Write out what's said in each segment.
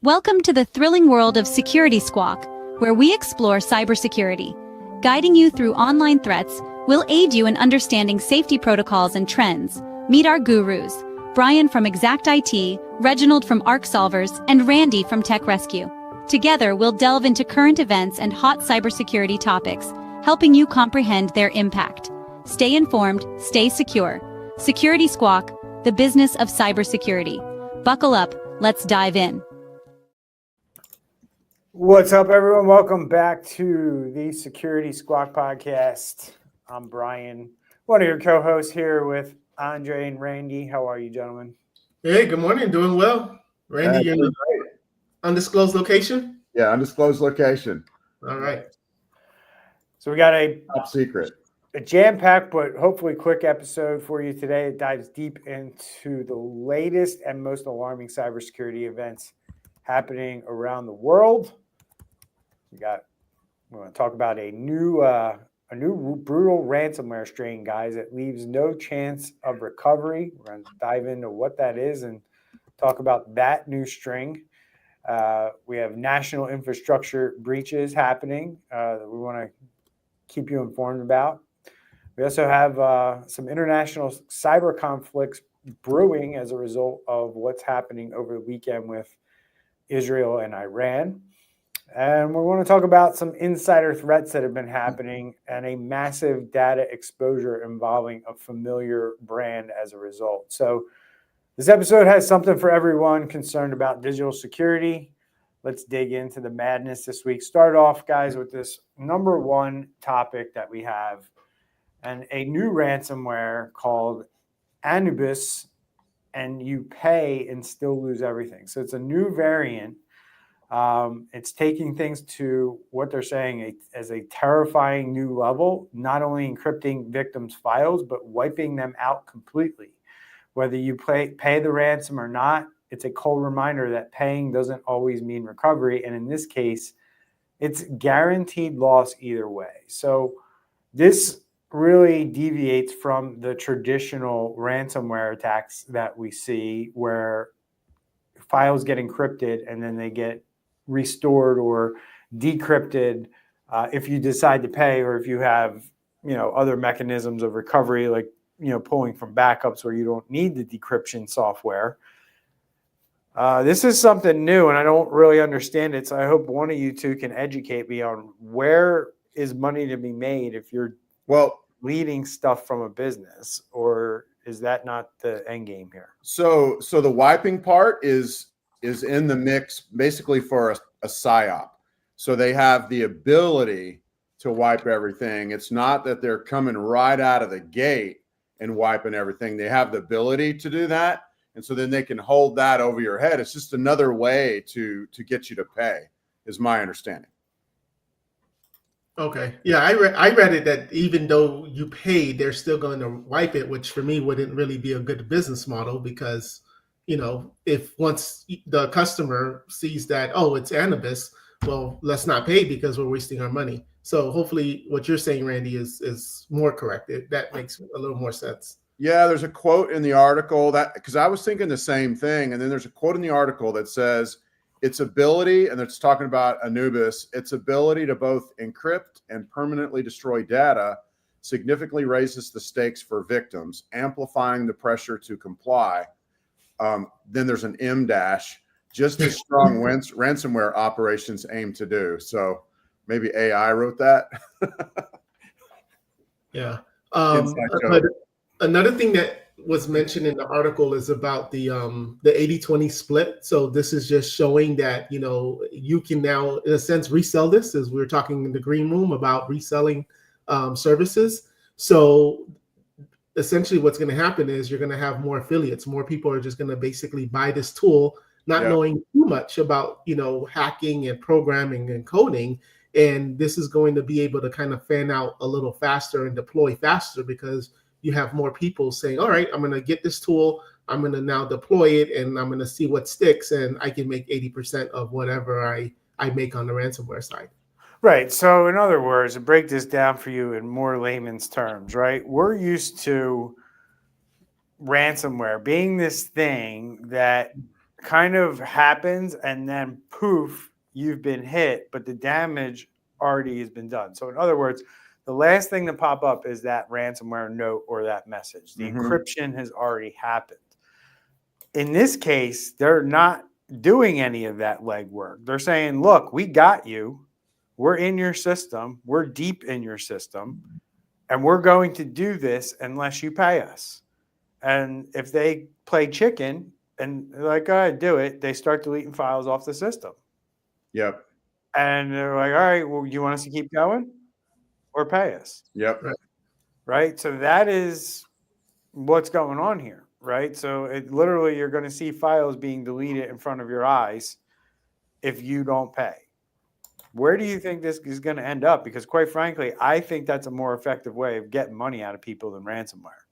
Welcome to the thrilling world of Security Squawk, where we explore cybersecurity. Guiding you through online threats, we'll aid you in understanding safety protocols and trends. Meet our gurus, Bryan from Exact IT, Reginald from Arc Solvers, and Randy from Tech Rescue. Together, we'll delve into current events and hot cybersecurity topics, helping you comprehend their impact. Stay informed, stay secure. Security Squawk, the business of cybersecurity. Buckle up, let's dive in. What's up, everyone? Welcome back to the Security Squawk Podcast. I'm Bryan, one of your co-hosts here with Andre and Randy. How are you, gentlemen? Hey, good morning. Doing well. Randy, you're in the undisclosed location? Yeah, undisclosed location. All right. So we got a Top secret. A jam-packed but hopefully quick episode for you today. It dives deep into the latest and most alarming cybersecurity events happening around the world. We want to talk about a new brutal ransomware strain, guys. It leaves no chance of recovery. We're going to dive into what that is and talk about that new string. We have national infrastructure breaches happening that we want to keep you informed about. We also have some international cyber conflicts brewing as a result of what's happening over the weekend with Israel and Iran. And we want to talk about some insider threats that have been happening and a massive data exposure involving a familiar brand as a result. So this episode has something for everyone concerned about digital security. Let's dig into the madness this week. Start off, guys, with this number one topic that we have, and a new ransomware called Anubis, and you pay and still lose everything. So it's a new variant. It's taking things to what they're saying as a terrifying new level, not only encrypting victims' files, but wiping them out completely. Whether you pay the ransom or not, it's a cold reminder that paying doesn't always mean recovery. And in this case, it's guaranteed loss either way. So this really deviates from the traditional ransomware attacks that we see, where files get encrypted and then they get restored or decrypted if you decide to pay, or if you have other mechanisms of recovery, like pulling from backups where you don't need the decryption software. This is something new, and I don't really understand it. So I hope one of you two can educate me on where is money to be made if you're leading stuff from a business, or is that not the end game here? So the wiping part is in the mix basically for a PSYOP. So they have the ability to wipe everything. It's not that they're coming right out of the gate and wiping everything. They have the ability to do that. And so then they can hold that over your head. It's just another way to get you to pay, is my understanding. Okay. Yeah, I read it that even though you pay, they're still going to wipe it, which for me wouldn't really be a good business model, because, if once the customer sees that, oh, it's Anubis, well, let's not pay because we're wasting our money. So hopefully what you're saying, Randy, is more correct. That makes a little more sense. Yeah, there's a quote in the article because I was thinking the same thing. And then there's a quote in the article that says its ability, and it's talking about Anubis, its ability to both encrypt and permanently destroy data significantly raises the stakes for victims, amplifying the pressure to comply. Then there's an M dash, just as strong ransomware operations aim to do. So maybe AI wrote that. Yeah. But another thing that was mentioned in the article is about the 80-20 split. So this is just showing that, you can now, in a sense, resell this, as we were talking in the green room about reselling services. So essentially what's going to happen is you're going to have more affiliates. More people are just going to basically buy this tool, not knowing too much about, hacking and programming and coding. And this is going to be able to kind of fan out a little faster and deploy faster, because you have more people saying, all right, I'm going to get this tool, I'm going to now deploy it, and I'm going to see what sticks, and I can make 80% of whatever I make on the ransomware side. Right. So in other words, to break this down for you in more layman's terms, right? We're used to ransomware being this thing that kind of happens, and then poof, you've been hit, but the damage already has been done. So in other words, the last thing to pop up is that ransomware note or that message. The encryption has already happened. In this case, they're not doing any of that legwork. They're saying, look, we got you. We're in your system. We're deep in your system. And we're going to do this unless you pay us. And if they play chicken and they're like, go ahead, do it, they start deleting files off the system. Yep. And they're like, all right, well, you want us to keep going or pay us? Yep. Right. So that is what's going on here. Right. So it literally, you're going to see files being deleted in front of your eyes if you don't pay. Where do you think this is going to end up? Because quite frankly, I think that's a more effective way of getting money out of people than ransomware.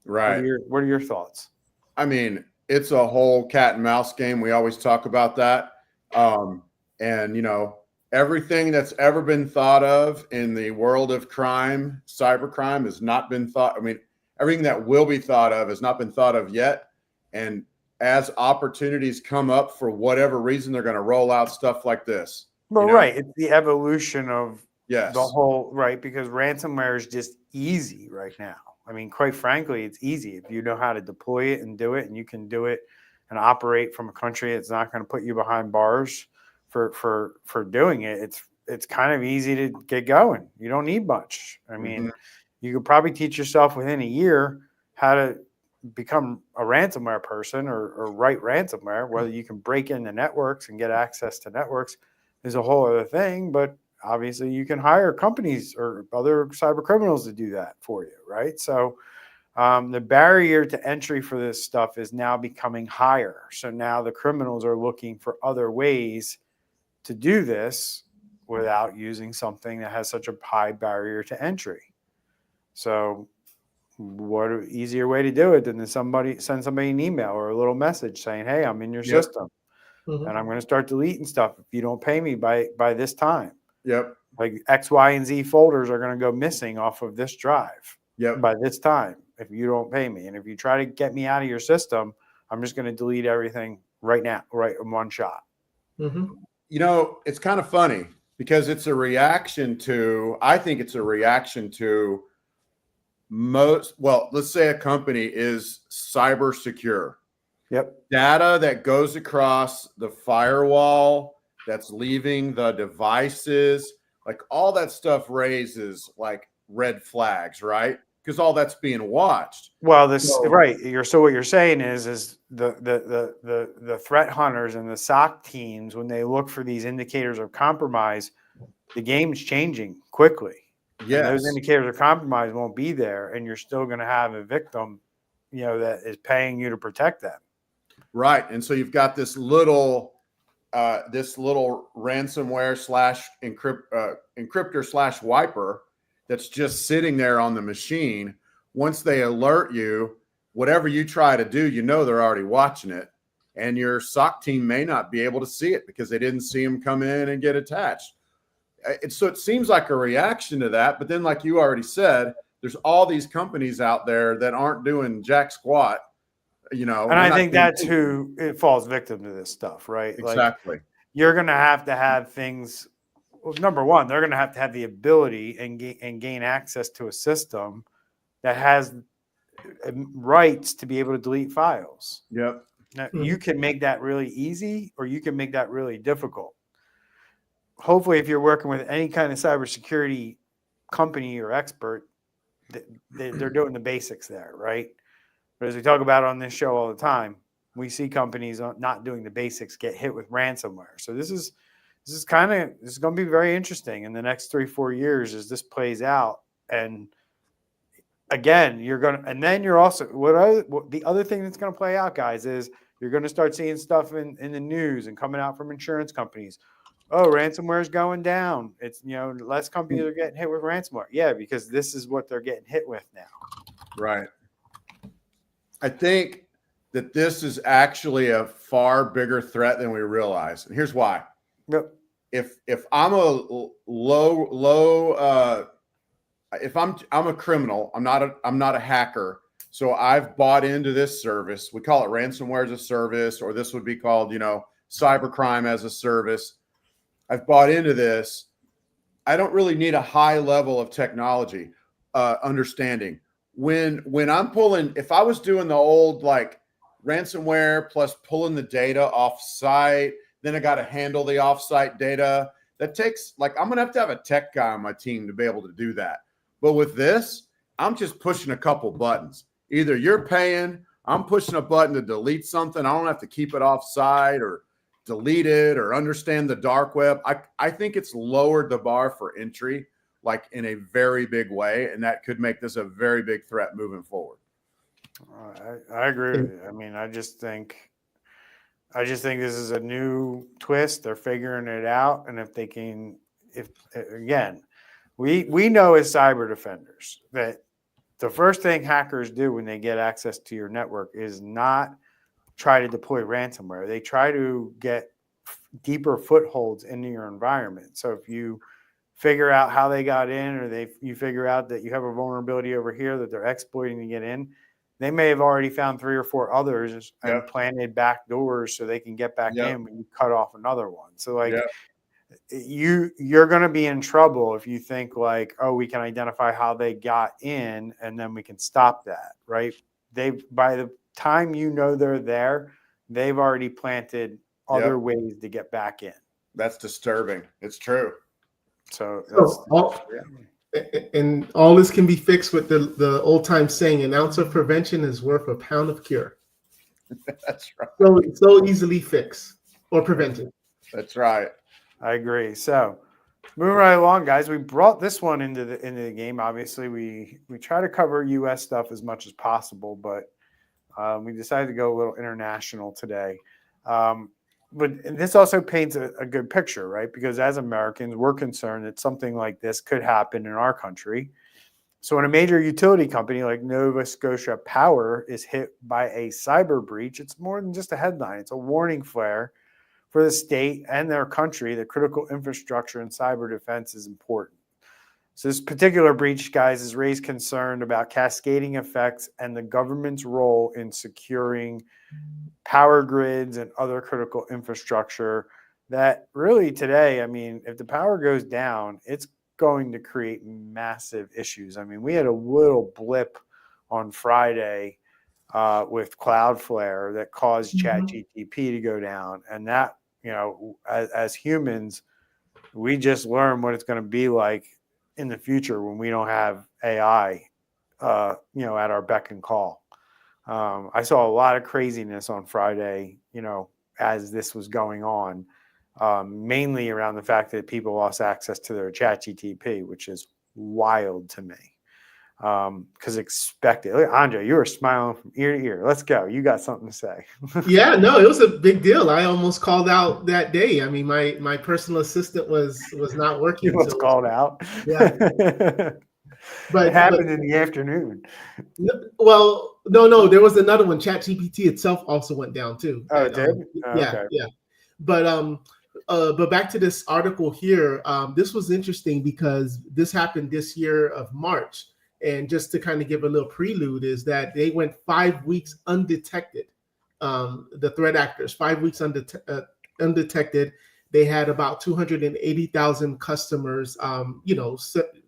Right. What are your thoughts? I mean, it's a whole cat and mouse game. We always talk about that. And, you know, everything that's ever been thought of in the world of crime, cybercrime, has not been thought. I mean, everything that will be thought of has not been thought of yet. And as opportunities come up for whatever reason, they're going to roll out stuff like this. Well, you know? right. It's the evolution of Yes. the whole, right, because ransomware is just easy right now. I mean, quite frankly, it's easy if you know how to deploy it and do it, and you can do it and operate from a country that's not going to put you behind bars for doing it. It's kind of easy to get going. You don't need much. I mean, you could probably teach yourself within a year how to become a ransomware person or write ransomware. Whether you can break into networks and get access to networks is a whole other thing, but obviously you can hire companies or other cyber criminals to do that for you, right? So the barrier to entry for this stuff is now becoming higher. So now the criminals are looking for other ways to do this without using something that has such a high barrier to entry. So what an easier way to do it than to send somebody an email or a little message saying, hey, I'm in your system and I'm going to start deleting stuff if you don't pay me by this time. Yep. Like X, Y, and Z folders are going to go missing off of this drive by this time if you don't pay me. And if you try to get me out of your system, I'm just going to delete everything right now, right in one shot. You know, it's kind of funny because it's a reaction to, I think it's a reaction to let's say a company is cyber secure. Yep. Data that goes across the firewall, that's leaving the devices, like all that stuff raises like red flags, right? Because all that's being watched. Well, right. So what you're saying is the threat hunters and the SOC teams, when they look for these indicators of compromise, the game's changing quickly. Yes. And those indicators of compromise won't be there, and you're still going to have a victim, you know, that is paying you to protect them. Right. And so you've got this little ransomware / encryptor / wiper that's just sitting there on the machine. Once they alert you, whatever you try to do, you know they're already watching it, and your SOC team may not be able to see it because they didn't see them come in and get attached. So it seems like a reaction to that, but then like you already said, there's all these companies out there that aren't doing jack squat. You know, and I think that's who it falls victim to this stuff, right? Exactly. Like, you're going to have things. Well, number one, they're going to have the ability and gain access to a system that has rights to be able to delete files. Yep. Now, you can make that really easy, or you can make that really difficult. Hopefully, if you're working with any kind of cybersecurity company or expert, they're doing the basics there, right? But as we talk about on this show all the time, we see companies not doing the basics get hit with ransomware. So this is going to be very interesting in the next 3-4 years as this plays out. And again, the other thing that's going to play out, guys, is you're going to start seeing stuff in the news and coming out from insurance companies. Oh, ransomware is going down. It's, you know, less companies are getting hit with ransomware. Yeah, because this is what they're getting hit with now. Right. I think that this is actually a far bigger threat than we realize. And here's why. Yep. If I'm a if I'm a criminal, I'm not a hacker. So I've bought into this service. We call it ransomware as a service, or this would be called, cybercrime as a service. I've bought into this. I don't really need a high level of technology understanding. When I'm pulling, if I was doing the old like ransomware plus pulling the data off site, then I got to handle the offsite data. That takes I'm going to have a tech guy on my team to be able to do that. But with this, I'm just pushing a couple buttons. Either you're paying, I'm pushing a button to delete something. I don't have to keep it off site or delete it or understand the dark web. I think it's lowered the bar for entry in a very big way, and that could make this a very big threat moving forward. I agree with you. I mean, I just think this is a new twist. They're figuring it out, and we know as cyber defenders that the first thing hackers do when they get access to your network is not try to deploy ransomware. They try to get deeper footholds into your environment. So if you figure out how they got in, or you figure out that you have a vulnerability over here that they're exploiting to get in, they may have already found 3 or 4 others and planted back doors so they can get back in when you cut off another one. So you're going to be in trouble if you think we can identify how they got in and then we can stop that, right? By the time they're there, they've already planted other ways to get back in. That's disturbing. It's true. So all this can be fixed with the old time saying, an ounce of prevention is worth a pound of cure. That's right. So easily fixed or prevented. That's right. I agree. So moving right along, guys, we brought this one into the game. Obviously, we try to cover U.S. stuff as much as possible, but we decided to go a little international today. But this also paints a good picture, right? Because as Americans, we're concerned that something like this could happen in our country. So when a major utility company like Nova Scotia Power is hit by a cyber breach, it's more than just a headline. It's a warning flare for the state and their country that critical infrastructure and cyber defense is important. So this particular breach, guys, has raised concern about cascading effects and the government's role in securing power grids and other critical infrastructure that really today, I mean, if the power goes down, it's going to create massive issues. I mean, we had a little blip on Friday with Cloudflare that caused ChatGPT to go down. And that, as humans, we just learn what it's going to be like in the future when we don't have AI, at our beck and call. I saw a lot of craziness on Friday, as this was going on, mainly around the fact that people lost access to their ChatGPT, which is wild to me. Because expected. Look, Andre, you were smiling from ear to ear. Let's go. You got something to say. Yeah, no, it was a big deal. I almost called out that day. I mean, my personal assistant was not working. You almost called out. Yeah. But it happened in the afternoon. Well, no, there was another one. ChatGPT itself also went down too. Oh, it did? Yeah. But back to this article here. This was interesting because this happened this year of March. And just to kind of give a little prelude is that they went 5 weeks undetected. The threat actors, 5 weeks undetected. They had about 280,000 customers,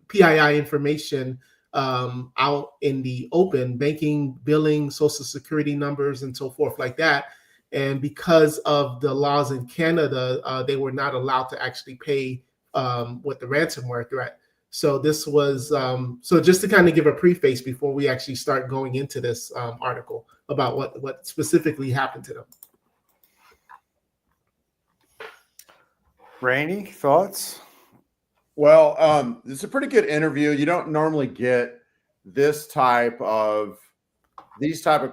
PII information out in the open, banking, billing, social security numbers, and so forth like that. And because of the laws in Canada, they were not allowed to actually pay with the ransomware threat. So this was, so just to kind of give a preface before we actually start going into this article about what specifically happened to them. Randy, thoughts? Well, it's a pretty good interview. You don't normally get these type of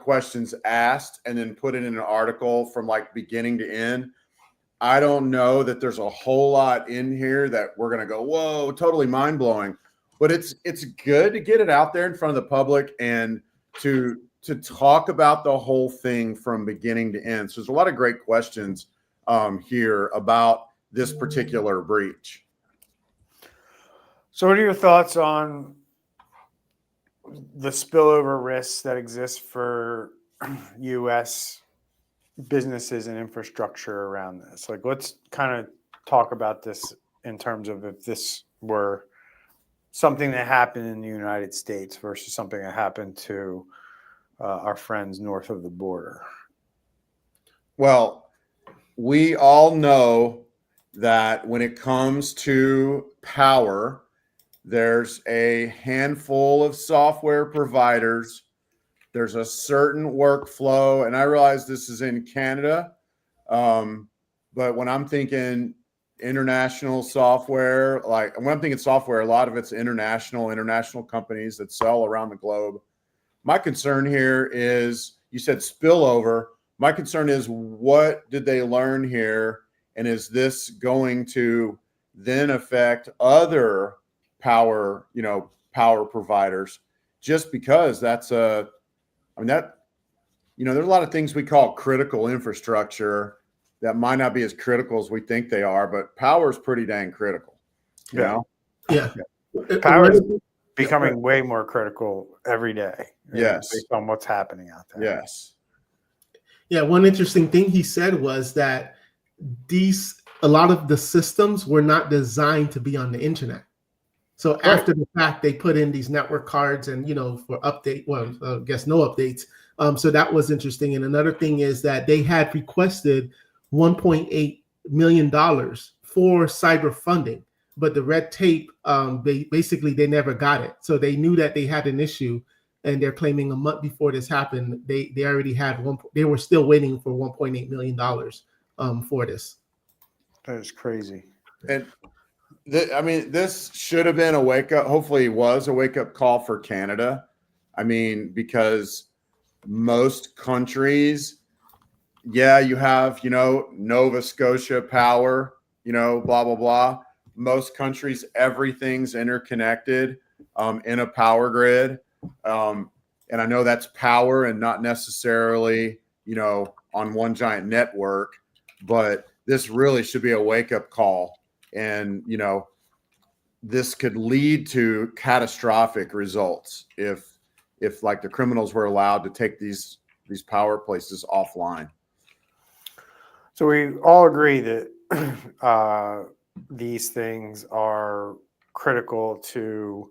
questions asked and then put it in an article from beginning to end. I don't know that there's a whole lot in here that we're going to go, whoa, totally mind blowing, but it's good to get it out there in front of the public and to talk about the whole thing from beginning to end. So there's a lot of great questions here about this particular breach. So what are your thoughts on the spillover risks that exist for U.S. businesses and infrastructure around this. Like, let's kind of talk about this in terms of if this were something that happened in the United States versus something that happened to our friends north of the border. Well, we all know that when it comes to power, there's a handful of software providers. There's a certain workflow, and I realize this is in Canada, but when I'm thinking international software, like when I'm thinking software, a lot of it's international companies that sell around the globe. My concern here is, you said spillover. My concern is, what did they learn here? And is this going to then affect other power providers? Just because there's a lot of things we call critical infrastructure that might not be as critical as we think they are, but power is pretty dang critical. You know? Yeah. Power is becoming way more critical every day. Yes. Based on what's happening out there. Yes. Yeah. One interesting thing he said was that a lot of the systems were not designed to be on the internet. So after the fact, they put in these network cards and, for update, well, I guess no updates. So that was interesting. And another thing is that they had requested $1.8 million for cyber funding, but the red tape, they never got it. So they knew that they had an issue, and they're claiming a month before this happened, they already had they were still waiting for $1.8 million for this. That is crazy. And this should have been hopefully was a wake-up call for Canada. Because most countries, you have, Nova Scotia Power, blah, blah, blah. Most countries, everything's interconnected in a power grid. And I know that's power and not necessarily, on one giant network, but this really should be a wake-up call. And, this could lead to catastrophic results if like the criminals were allowed to take these power places offline. So we all agree that these things are critical to,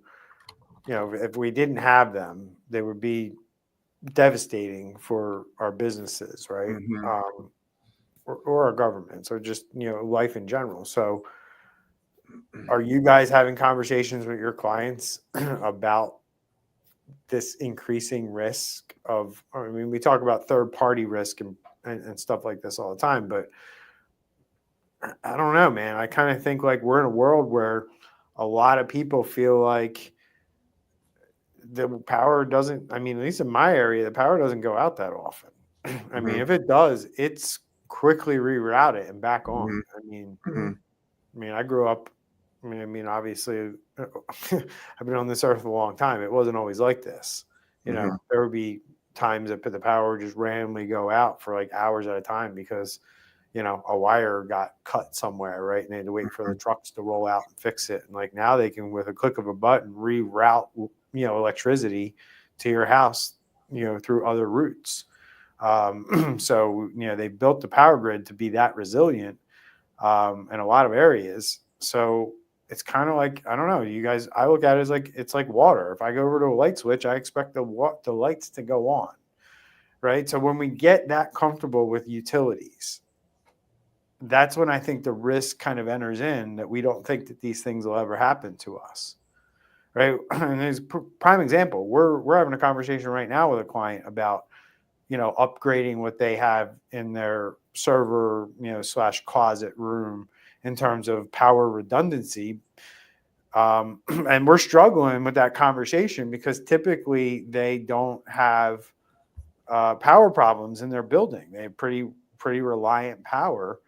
if we didn't have them, they would be devastating for our businesses, right? Mm-hmm. Or our government. So just, life in general. So are you guys having conversations with your clients about this increasing risk of, we talk about third-party risk and stuff like this all the time, but I don't know, man. I kind of think like we're in a world where a lot of people feel like the power doesn't, at least in my area, the power doesn't go out that often. If it does, it's quickly rerouted and back on. I grew up, obviously I've been on this earth a long time. It wasn't always like this. There would be times that the power would just randomly go out for like hours at a time because, a wire got cut somewhere, right? And they had to wait for the trucks to roll out and fix it. And like now they can, with a click of a button, reroute, electricity to your house, through other routes. So, they built the power grid to be that resilient in a lot of areas. So it's kind of like, I don't know, you guys, I look at it as like, it's like water. If I go over to a light switch, I expect the lights to go on, right? So when we get that comfortable with utilities, that's when I think the risk kind of enters in, that we don't think that these things will ever happen to us, right? And there's a prime example. We're having a conversation right now with a client about, upgrading what they have in their server, / closet room in terms of power redundancy. And we're struggling with that conversation because typically they don't have power problems in their building. They have pretty reliant power.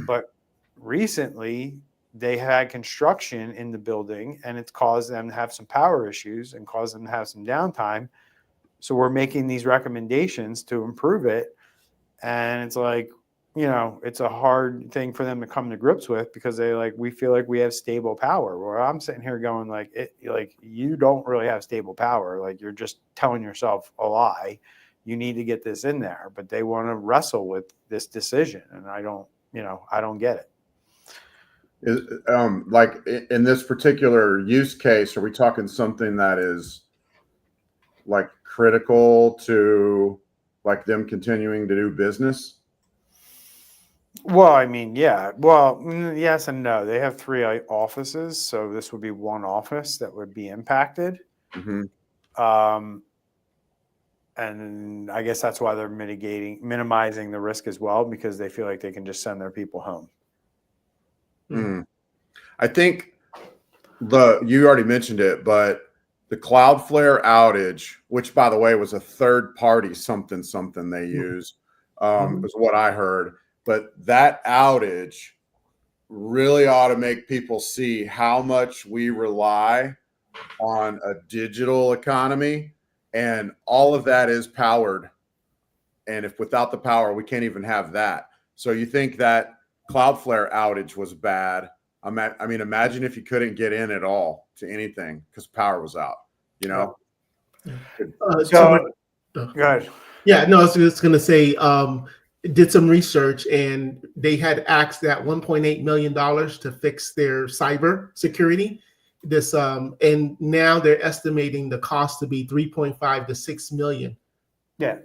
But recently they had construction in the building and it's caused them to have some power issues and caused them to have some downtime. So we're making these recommendations to improve it. And it's like, it's a hard thing for them to come to grips with because we feel like we have stable power. Where I'm sitting here going you don't really have stable power. Like you're just telling yourself a lie. You need to get this in there, but they want to wrestle with this decision. And I don't get it. Like in this particular use case, are we talking something that is like critical to like them continuing to do business? Well, I mean, yeah. Well, yes and no. They have 3 offices, so this would be one office that would be impacted. Mm-hmm. And I guess that's why they're minimizing the risk as well, because they feel like they can just send their people home. Mm. I think you already mentioned it, but the Cloudflare outage, which by the way was a third party something they use, is what I heard. But that outage really ought to make people see how much we rely on a digital economy, and all of that is powered. And if without the power, we can't even have that. So you think that Cloudflare outage was bad? I mean, imagine if you couldn't get in at all to anything because power was out. So go ahead. Yeah, no, I was just going to say, did some research and they had asked that $1.8 million to fix their cyber security. And now they're estimating the cost to be 3.5 to 6 million. Yeah.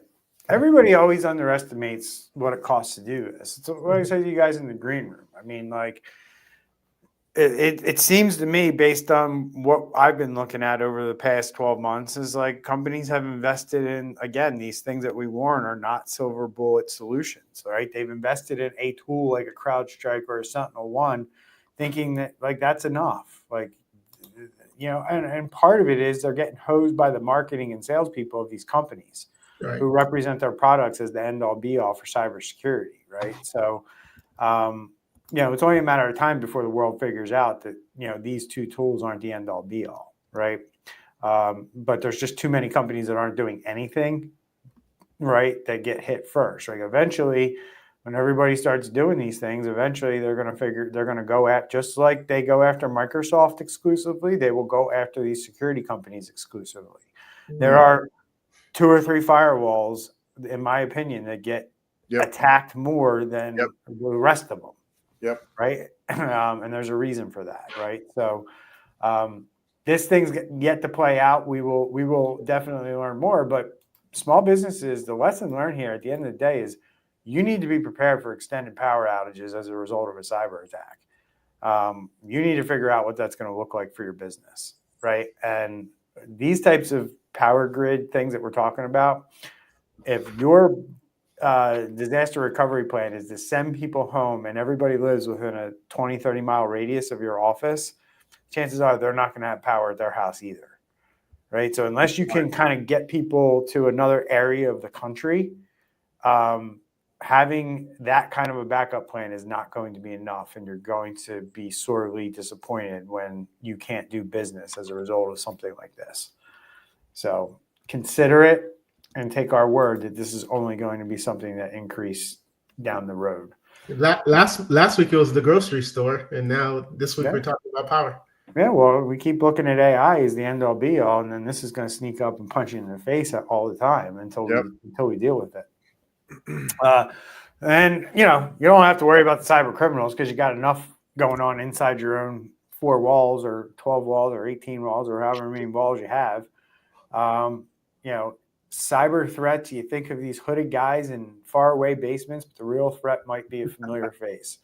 Everybody always underestimates what it costs to do this. It's what I said to you guys in the green room. I mean, it seems to me, based on what I've been looking at over the past 12 months, is like companies have invested in, again, these things that we warn are not silver bullet solutions, right? They've invested in a tool like a CrowdStrike or a SentinelOne, thinking that that's enough. And part of it is they're getting hosed by the marketing and salespeople of these companies, right, who represent their products as the end all be all for cybersecurity, right? So, it's only a matter of time before the world figures out that, these 2 tools aren't the end all be all, right? But there's just too many companies that aren't doing anything, right, that get hit first. Like eventually, when everybody starts doing these things, eventually they're going to go at, just like they go after Microsoft exclusively, they will go after these security companies exclusively. Mm-hmm. There are 2 or 3 firewalls, in my opinion, that get attacked more than the rest of them. Yep. Right. And there's a reason for that. Right. So this thing's yet to play out. We will definitely learn more. But small businesses, the lesson learned here at the end of the day is you need to be prepared for extended power outages as a result of a cyber attack. You need to figure out what that's going to look like for your business. Right. And these types of power grid things that we're talking about, if your disaster recovery plan is to send people home and everybody lives within a 20, 30 mile radius of your office, chances are they're not going to have power at their house either. Right. So unless you can kind of get people to another area of the country, having that kind of a backup plan is not going to be enough. And you're going to be sorely disappointed when you can't do business as a result of something like this. So consider it. And take our word that this is only going to be something that increase down the road. Last week it was the grocery store, and now this week we're talking about power. Yeah, well, we keep looking at AI as the end all be all, and then this is going to sneak up and punch you in the face all the time until we deal with it. And you don't have to worry about the cyber criminals because you got enough going on inside your own 4 walls or 12 walls or 18 walls or however many walls you have. Cyber threats, you think of these hooded guys in faraway basements, but the real threat might be a familiar face.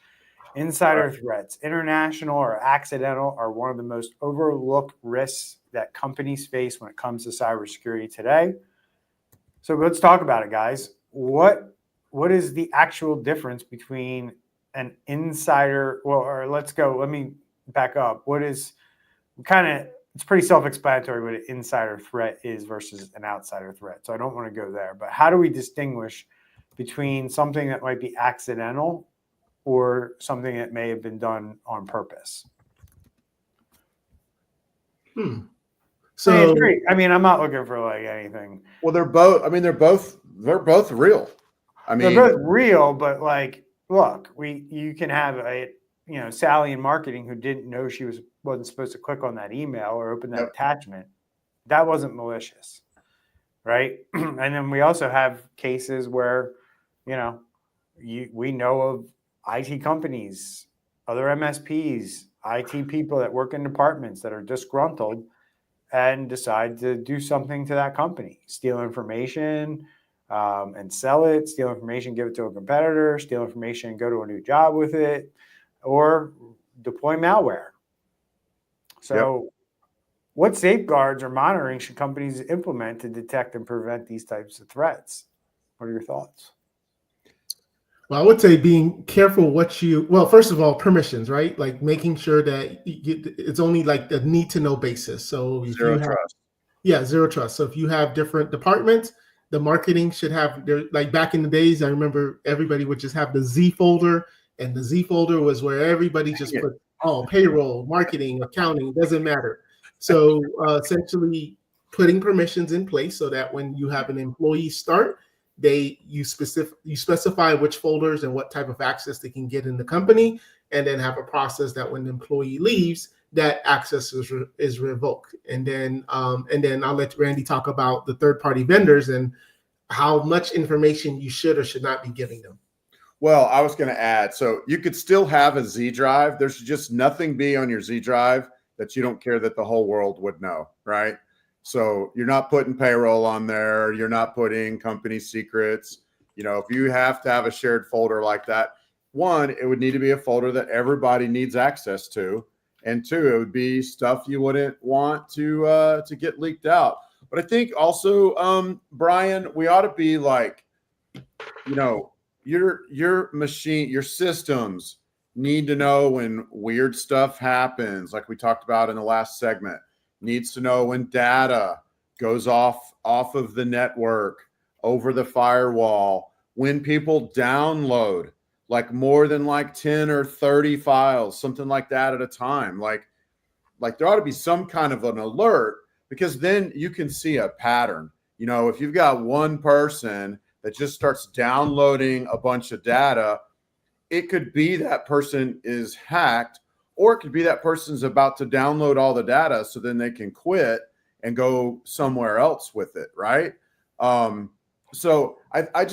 Insider threats, international or accidental, are one of the most overlooked risks that companies face when it comes to cybersecurity today. So let's talk about it, guys. What is the actual difference between an insider? Let me back up. It's pretty self-explanatory what an insider threat is versus an outsider threat. So I don't want to go there. But how do we distinguish between something that might be accidental or something that may have been done on purpose? So I'm not looking for anything. Well, they're both real. They're both real, but look, you can have Sally in marketing who didn't know she wasn't supposed to click on that email or open that attachment. That wasn't malicious, right? And then we also have cases where, we know of IT companies, other MSPs, IT people that work in departments that are disgruntled and decide to do something to that company, steal information and sell it, steal information, give it to a competitor, steal information and go to a new job with it, or deploy malware. So what safeguards or monitoring should companies implement to detect and prevent these types of threats? What are your thoughts? Well, I would say being careful first of all, permissions, right? Like making sure that it's only like the need to know basis. So if Zero trust. Yeah, zero trust. So if you have different departments, the marketing should have like back in the days, I remember everybody would just have the Z folder, and the Z folder was where everybody just put payroll, marketing, accounting, doesn't matter. So essentially putting permissions in place so that when you have an employee start, you specify which folders and what type of access they can get in the company, and then have a process that when the employee leaves, that access is revoked. And then I'll let Randy talk about the third-party vendors and how much information you should or should not be giving them. Well, I was going to add, so you could still have a Z drive. There's just nothing be on your Z drive that you don't care that the whole world would know, right? So you're not putting payroll on there. You're not putting company secrets. If you have to have a shared folder like that, one, it would need to be a folder that everybody needs access to. And two, it would be stuff you wouldn't want to get leaked out. But I think also, Bryan, we ought to be like, your machine, your systems need to know when weird stuff happens, like we talked about in the last segment. Needs to know when data goes off of the network, over the firewall, when people download like more than like 10 or 30 files, something like that at a time. Like there ought to be some kind of an alert, because then you can see a pattern. If you've got one person that just starts downloading a bunch of data, it could be that person is hacked, or it could be that person's about to download all the data so then they can quit and go somewhere else with it, right? So I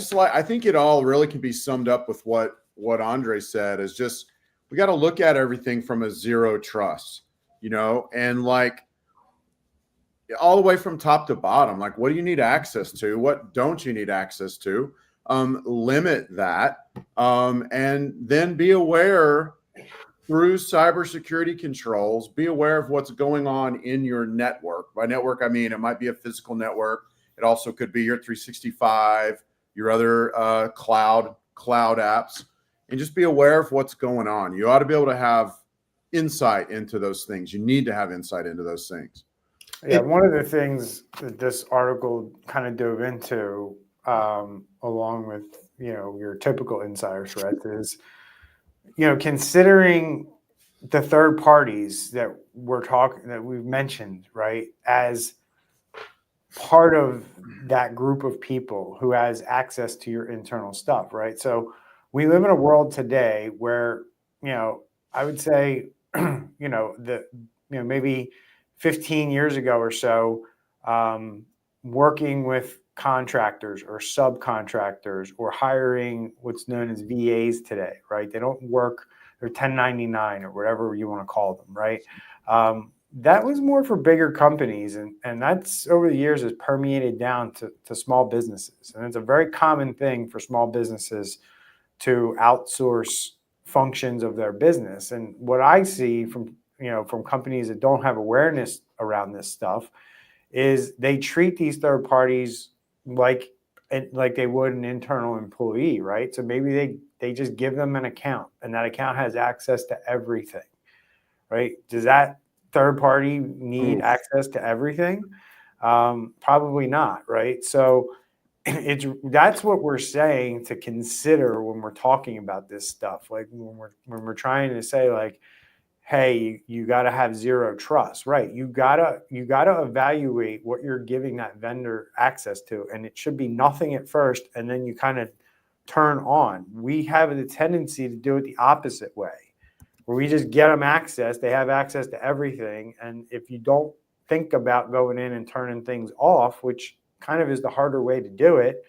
think it all really can be summed up with what Andre said, is just we got to look at everything from a zero trust, and like all the way from top to bottom. Like, what do you need access to? What don't you need access to? Limit that, and then be aware through cybersecurity controls. Be aware of what's going on in your network. By network, I mean it might be a physical network. It also could be your 365, your other cloud apps, and just be aware of what's going on. You ought to be able to have insight into those things. You need to have insight into those things. Yeah, one of the things that this article kind of dove into, along with your typical insider threats, is considering the third parties that we've mentioned, right, as part of that group of people who has access to your internal stuff, right? So we live in a world today where, I would say, maybe 15 years ago or so, working with contractors or subcontractors or hiring what's known as VAs today, right? They don't work, they're 1099 or whatever you want to call them, right? That was more for bigger companies, and that's over the years has permeated down to small businesses. And it's a very common thing for small businesses to outsource functions of their business. And what I see from companies that don't have awareness around this stuff is they treat these third parties like they would an internal employee, right? So maybe they just give them an account, and that account has access to everything, right? Does that third party need access to everything? Probably not, right? So that's what we're saying to consider when we're talking about this stuff. Like when we're trying to say, like, hey, you got to have zero trust, right? You gotta evaluate what you're giving that vendor access to, and it should be nothing at first, and then you kind of turn on. We have the tendency to do it the opposite way, where we just get them access. They have access to everything. And if you don't think about going in and turning things off, which kind of is the harder way to do it,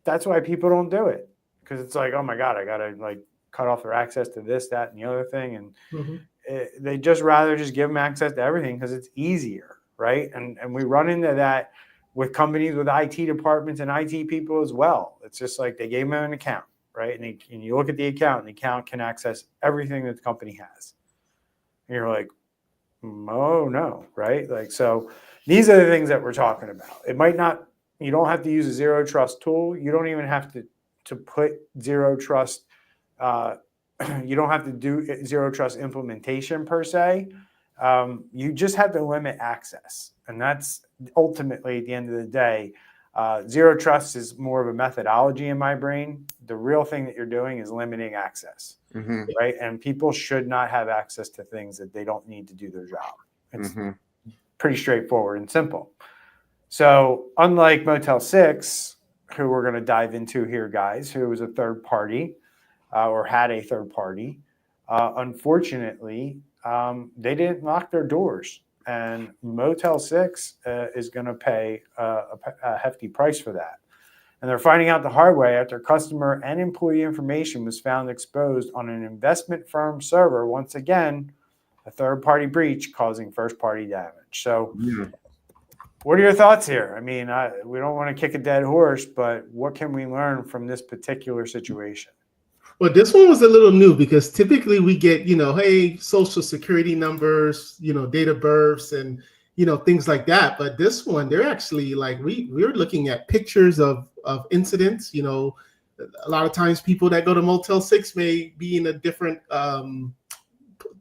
that's why people don't do it. Because it's like, oh my God, I got to like cut off their access to this, that, and the other thing. And they just rather just give them access to everything because it's easier, right? And we run into that with companies with IT departments and IT people as well. It's just like they gave them an account, right? And you look at the account, and the account can access everything that the company has. And you're like, oh no, right? Like, so these are the things that we're talking about. It might not, you don't have to use a zero trust tool. You don't even have to put zero trust. You don't have to do zero trust implementation per se. You just have to limit access. And that's ultimately, at the end of the day, zero trust is more of a methodology in my brain. The real thing that you're doing is limiting access, right? And people should not have access to things that they don't need to do their job. It's pretty straightforward and simple. So unlike Motel 6, who we're going to dive into here, guys, who was a third party or had a third party, unfortunately, they didn't lock their doors. And Motel 6 is going to pay a hefty price for that. And they're finding out the hard way after customer and employee information was found exposed on an investment firm server. Once again, a third-party breach causing first-party damage. So what are your thoughts here? I mean, we don't want to kick a dead horse, but what can we learn from this particular situation? Well, this one was a little new because typically we get, hey, social security numbers, date of births and, things like that. But this one, they're actually like, we're looking at pictures of incidents. A lot of times people that go to Motel 6 may be in a different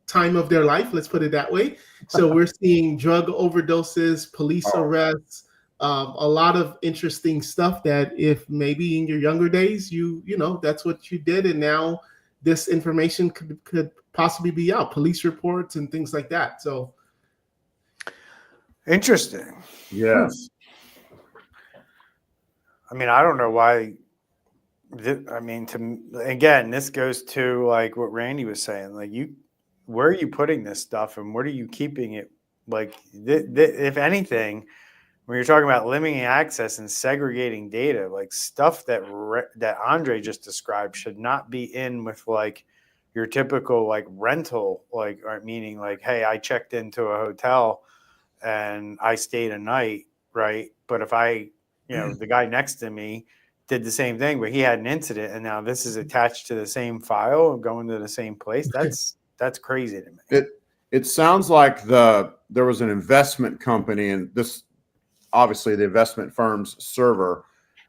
time of their life. Let's put it that way. So we're seeing drug overdoses, police arrests, a lot of interesting stuff that if maybe in your younger days, that's what you did. And now this information could possibly be out, police reports and things like that. So interesting. Yes. I mean, I don't know why. Again, this goes to like what Randy was saying, like where are you putting this stuff and where are you keeping it? Like if anything, when you're talking about limiting access and segregating data, like stuff that Andre just described should not be in with like your typical like rental, like, or meaning like, hey, I checked into a hotel and I stayed a night, right? But if the guy next to me did the same thing, but he had an incident and now this is attached to the same file and going to the same place, that's crazy to me. It sounds like there was an investment company, and this obviously the investment firm's server,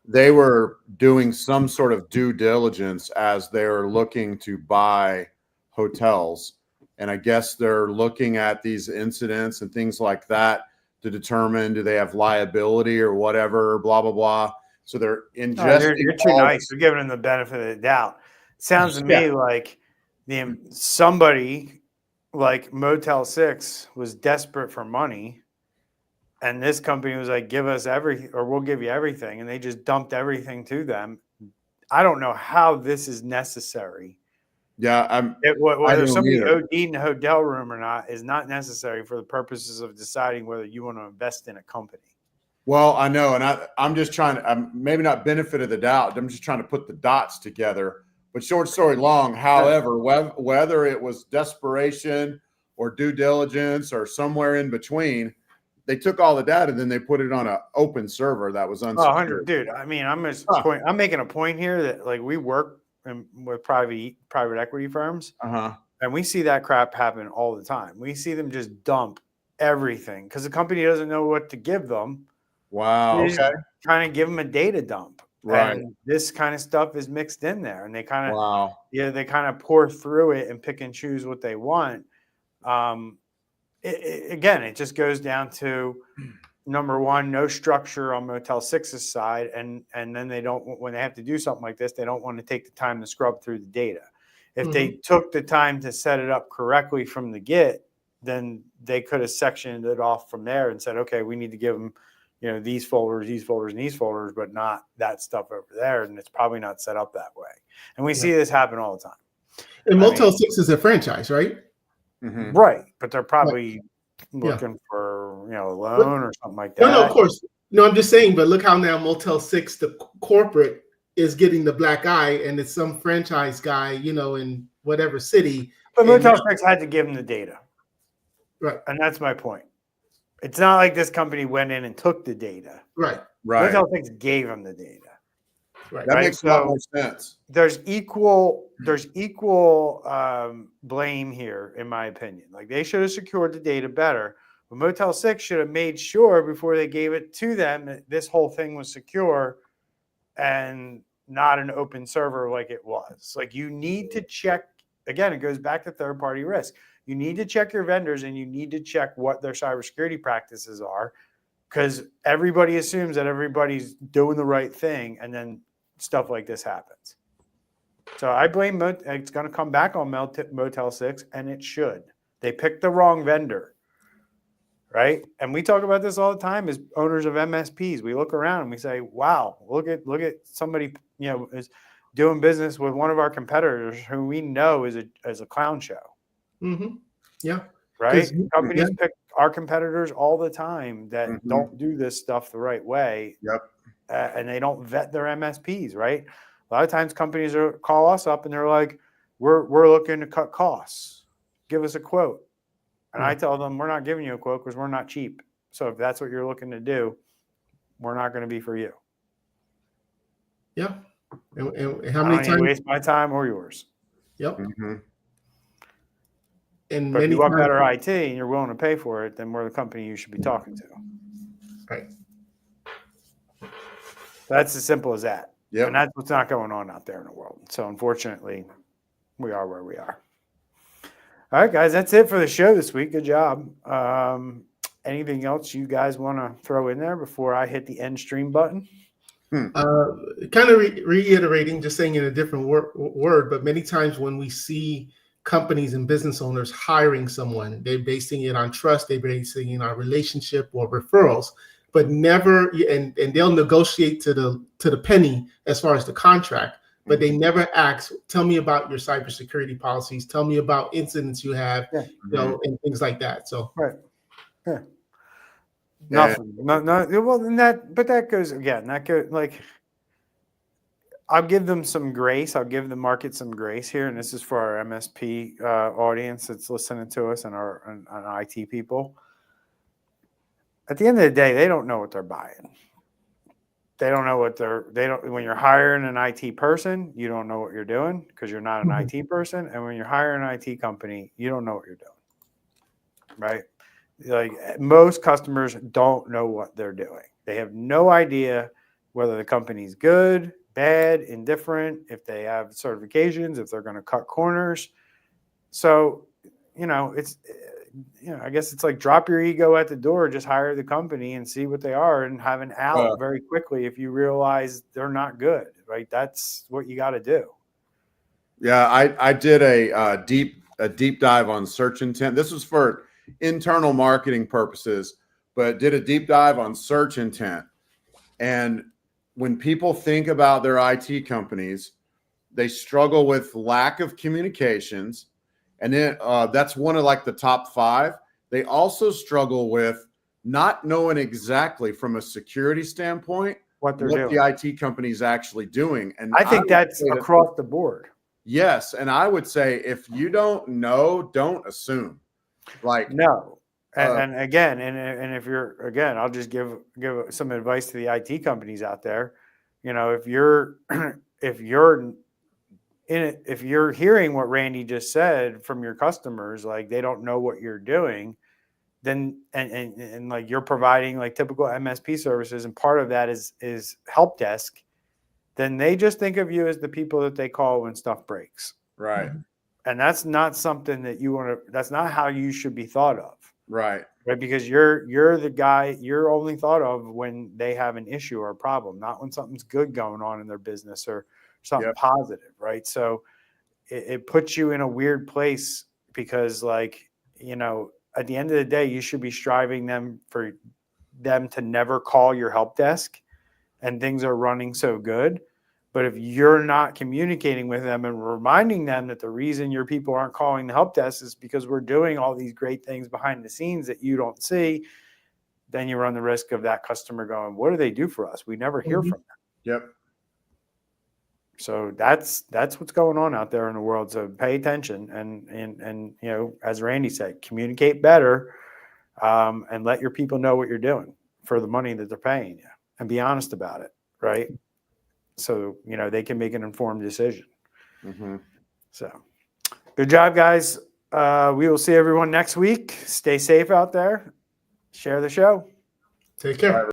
they were doing some sort of due diligence as they're looking to buy hotels. And I guess they're looking at these incidents and things like that to determine, do they have liability or whatever, blah, blah, blah. So they're ingesting. You're too nice. You're giving them the benefit of the doubt. Sounds to me like somebody like Motel 6 was desperate for money. And this company was like, give us everything, or we'll give you everything. And they just dumped everything to them. I don't know how this is necessary. Yeah. Whether somebody OD'd in a hotel room or not is not necessary for the purposes of deciding whether you want to invest in a company. Well, I know. And I'm just trying to, I'm maybe not benefit of the doubt. I'm just trying to put the dots together. But short story long, however, whether it was desperation or due diligence or somewhere in between, they took all the data, then they put it on an open server that was unsecured. Dude. I mean, I'm making a point here that like we work with private equity firms, and we see that crap happen all the time. We see them just dump everything because the company doesn't know what to give them. Wow. Okay. Trying to give them a data dump. Right. And this kind of stuff is mixed in there, and they kind of they kind of pour through it and pick and choose what they want. It just goes down to number one, no structure on Motel 6's side, and then they don't, when they have to do something like this, they don't want to take the time to scrub through the data. If they took the time to set it up correctly from the get, then they could have sectioned it off from there and said, okay, we need to give them these folders, and these folders, but not that stuff over there. And it's probably not set up that way. And we see this happen all the time. And Motel 6 is a franchise, right? Mhm. Right. But they're probably looking for, a loan or something like that. No, of course. No, I'm just saying, but look how now Motel 6, the corporate, is getting the black eye, and it's some franchise guy, in whatever city. But Motel 6 had to give them the data. Right. And that's my point. It's not like this company went in and took the data. Right. Motel 6 gave them the data. Right. That makes a lot more sense. There's equal blame here, in my opinion. Like, they should have secured the data better. But Motel 6 should have made sure before they gave it to them that this whole thing was secure and not an open server like it was. Like, you need to check. Again, it goes back to third-party risk. You need to check your vendors, and you need to check what their cybersecurity practices are, because everybody assumes that everybody's doing the right thing, and then stuff like this happens. So I blame it's going to come back on Motel 6, and it should. They picked the wrong vendor, right? And we talk about this all the time as owners of MSPs. We look around and we say, wow, look at somebody, is doing business with one of our competitors who we know is a clown show. Mm-hmm. Yeah. Right. Companies pick our competitors all the time that don't do this stuff the right way. Yep. And they don't vet their MSPs. Right. A lot of times companies call us up and they're like, we're looking to cut costs. Give us a quote. And I tell them, we're not giving you a quote because we're not cheap. So if that's what you're looking to do, we're not going to be for you. Yeah. And how many times? Waste my time or yours. Yep. Mm-hmm. And but if you want better IT and you're willing to pay for it, then we're the company you should be talking to. Right. That's as simple as that. Yeah. And that's what's not going on out there in the world. So unfortunately, we are where we are. All right, guys, that's it for the show this week. Good job. Anything else you guys want to throw in there before I hit the end stream button? Kind of reiterating, just saying in a different word, but many times when we see companies and business owners hiring someone, they're basing it on trust, they're basing it on relationship or referrals, but never, and they'll negotiate to the penny as far as the contract, but they never ask, tell me about your cybersecurity policies, tell me about incidents you have, and things like that. So right. Yeah. Nothing. No. Well, that goes again. That goes like, I'll give them some grace. I'll give the market some grace here, and this is for our MSP audience that's listening to us and our IT people. At the end of the day, they don't know what they're buying. They don't know what when you're hiring an IT person, you don't know what you're doing because you're not an IT person. And when you're hiring an IT company, you don't know what you're doing. Right? Like, most customers don't know what they're doing. They have no idea whether the company's good, bad, indifferent, if they have certifications, if they're going to cut corners. So, it's, I guess it's like, drop your ego at the door, just hire the company and see what they are and have an out very quickly if you realize they're not good, right? That's what you got to do. Yeah, I did a deep dive on search intent. This was for internal marketing purposes, but did a deep dive on search intent. And when people think about their IT companies, they struggle with lack of communications. And then that's one of like the top 5. They also struggle with not knowing exactly from a security standpoint what doing. The IT company is actually doing. And I think that's across the board. Yes. And I would say, if you don't know, don't assume. Like, no. And again, and if you're, again, I'll just give some advice to the IT companies out there. If you're hearing what Randy just said from your customers, like they don't know what you're doing, then and like you're providing like typical MSP services, and part of that is help desk, then they just think of you as the people that they call when stuff breaks. Right. And that's not something that you want to, that's not how you should be thought of. Right. Right. Because you're the guy you're only thought of when they have an issue or a problem, not when something's good going on in their business or something positive. Right. So it puts you in a weird place because, like, at the end of the day, you should be striving them for them to never call your help desk and things are running so good. But if you're not communicating with them and reminding them that the reason your people aren't calling the help desk is because we're doing all these great things behind the scenes that you don't see, then you run the risk of that customer going, what do they do for us? We never hear from them. Yep. So that's what's going on out there in the world. So pay attention and you know, as Randy said, communicate better and let your people know what you're doing for the money that they're paying you and be honest about it, right? So, you know, they can make an informed decision. Mm-hmm. So good job, guys. We will see everyone next week. Stay safe out there. Share the show. Take care.